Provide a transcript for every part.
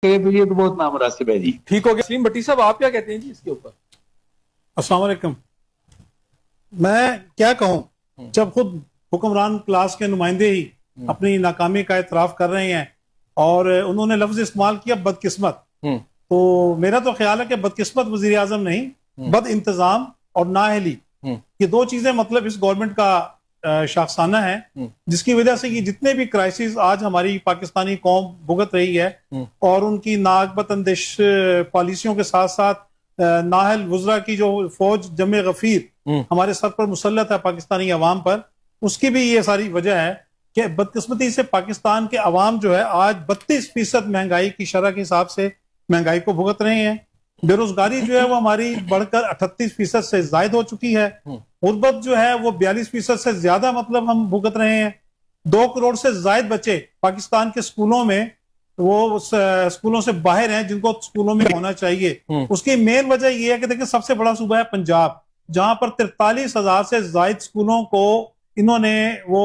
के लिए तो बहुत नामुनासिब है जी। ठीक हो गया। सलीम भट्टी साहब, आप क्या कहते हैं जी इसके ऊपर? अस्सलाम वालेकुम। मैं क्या कहूं, जब खुद हुक्मरान क्लास के नुमाइंदे ही अपनी नाकामी का एतराफ कर रहे हैं और उन्होंने लफ्ज इस्तेमाल किया बदकिस्मत, तो मेरा तो ख्याल है कि बदकिस्मत वजीर आजम नहीं, बद इंतजाम और नाअहली, ये दो चीजें मतलब इस गवर्नमेंट का शाखसाना है, जिसकी वजह से ये जितने भी क्राइसिस आज हमारी पाकिस्तानी कौम भुगत रही है और उनकी नागबत अंदेश पॉलिसियों के साथ साथ नाहल वुजरा की जो फौज जमे गफीर हमारे सर पर मुसल्लत है पाकिस्तानी अवाम पर, उसकी भी ये सारी वजह है कि बदकिस्मती से पाकिस्तान के अवाम जो है आज 32% महंगाई की शरह के हिसाब से महंगाई को भुगत रहे हैं। बेरोजगारी जो है वो हमारी बढ़कर 38% से जायद हो चुकी है। गुर्बत जो है वो 42% से ज्यादा मतलब हम भुगत रहे हैं। 2 करोड़ से जायद बच्चे पाकिस्तान के स्कूलों में वो स्कूलों से बाहर हैं जिनको स्कूलों में होना चाहिए। उसकी मेन वजह यह है कि देखिए सबसे बड़ा सूबा है पंजाब, जहां पर 43,000 से जायद स्कूलों को इन्होंने वो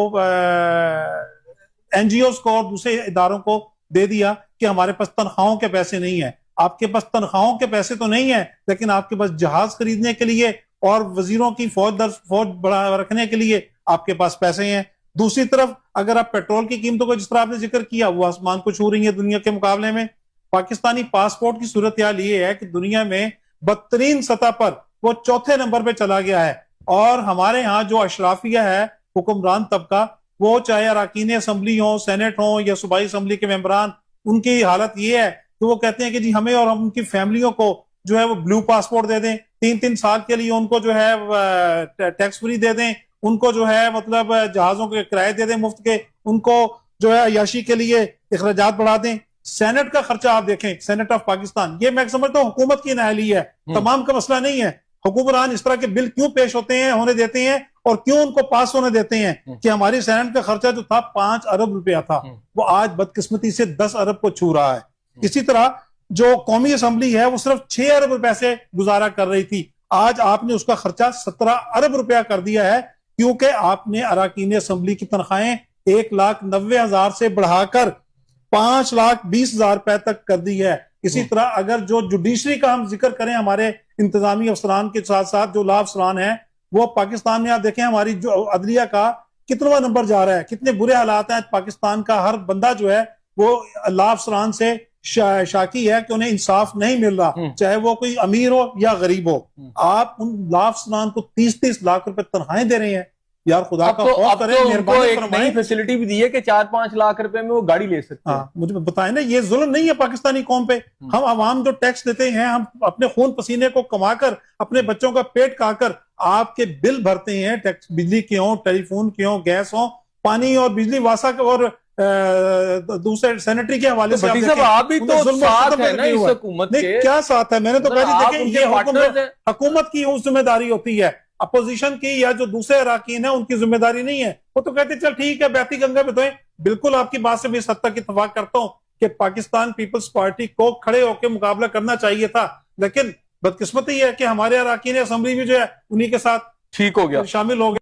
एनजीओ को और दूसरे इदारों को दे दिया कि हमारे पास तनख्वाहों के पैसे नहीं है। आपके पास तनख्वाहों के पैसे तो नहीं है, लेकिन आपके पास जहाज खरीदने के लिए और वजीरों की फौज बढ़ा रखने के लिए आपके पास पैसे हैं। दूसरी तरफ अगर आप पेट्रोल की कीमतों को जिस तरह आपने जिक्र किया वो आसमान को छू रही है दुनिया के मुकाबले में। पाकिस्तानी पासपोर्ट की सूरत हाल ये है कि दुनिया में बदतरीन सतह पर वो 4थे नंबर पे चला गया है और हमारे यहाँ जो अशराफिया है, हुक्मरान तबका, वो चाहे अरकान असम्बली हो, सेनेट हो या सूबाई असम्बली के मेंबरान, उनकी हालत ये है कि वो कहते हैं कि जी हमें और हम उनकी फैमिलियों को जो है वो ब्लू पासपोर्ट दे दें, 3-3 साल के लिए उनको जो है टैक्स फ्री दे दें, उनको जो है मतलब जहाजों के किराए दे दें मुफ्त के, उनको जो है अयाशी के लिए अखराजात बढ़ा दें। सेनेट का खर्चा आप देखें, सेनेट ऑफ पाकिस्तान, ये मैं समझता हूँ हुकूमत की नाअहली है, तमाम का मसला नहीं है। हुक्मरान इस तरह के बिल क्यों पेश होते हैं, होने देते हैं और क्यों उनको पास होने देते हैं कि हमारी सेनेट का खर्चा जो था 5 अरब रुपया था वो आज बदकिस्मती से 10 अरब को छू रहा है। इसी तरह जो कौमी असम्बली है वो सिर्फ 6 अरब रुपए से गुजारा कर रही थी, आज आपने उसका खर्चा 17 अरब रुपया कर दिया है, क्योंकि आपने अरकान असम्बली की तनख्वाहें 1,90,000 से बढ़ाकर 5,20,000 रुपए तक कर दी है। इसी तरह अगर जो जुडिशरी का हम जिक्र करें, हमारे इंतजामी अफसरान के साथ साथ जो ला अफसरान है, वो पाकिस्तान में आप देखें हमारी जो अदलिया का कितना नंबर जा रहा है, कितने बुरे हालात हैं। पाकिस्तान का हर बंदा जो है वो ला अफसरान से शाकी है कि उन्हें इंसाफ नहीं मिल रहा, चाहे वो कोई अमीर हो या गरीब हो। आप उन ला अफसरान को 30-30 लाख रुपए तनख्वाहें दे रहे हैं। यार खुदा का खौफ करें, मेहरबानी फरमाएं। एक फैसिलिटी भी दी है कि 4-5 लाख रुपए में वो गाड़ी ले सकते हैं। मुझे बताएं ना, ये जुल्म नहीं है पाकिस्तानी कौम पे? हम आवाम जो टैक्स देते हैं, हम अपने खून पसीने को कमाकर अपने बच्चों का पेट खाकर आपके बिल भरते हैं, टैक्स, बिजली के हों, टेलीफोन के हों, गैस हो, पानी और बिजली वासा और दूसरे सैनिटरी के हवाले से आप भी तो साथ है ना इस हुकूमत के। क्या साथ है? मैंने तो कहा ये हुकूमत की जिम्मेदारी होती है, अपोजिशन की या जो दूसरे अरकान है उनकी जिम्मेदारी नहीं है। वो तो कहते चल ठीक है बहती गंगा में धोएं। बिल्कुल आपकी बात से भी इस हद तक इत्तेफाक करता हूं कि पाकिस्तान पीपल्स पार्टी को खड़े होकर मुकाबला करना चाहिए था, लेकिन बदकिस्मती है कि हमारे अरकान असम्बली भी जो है उन्हीं के साथ ठीक हो गया, शामिल हो गए।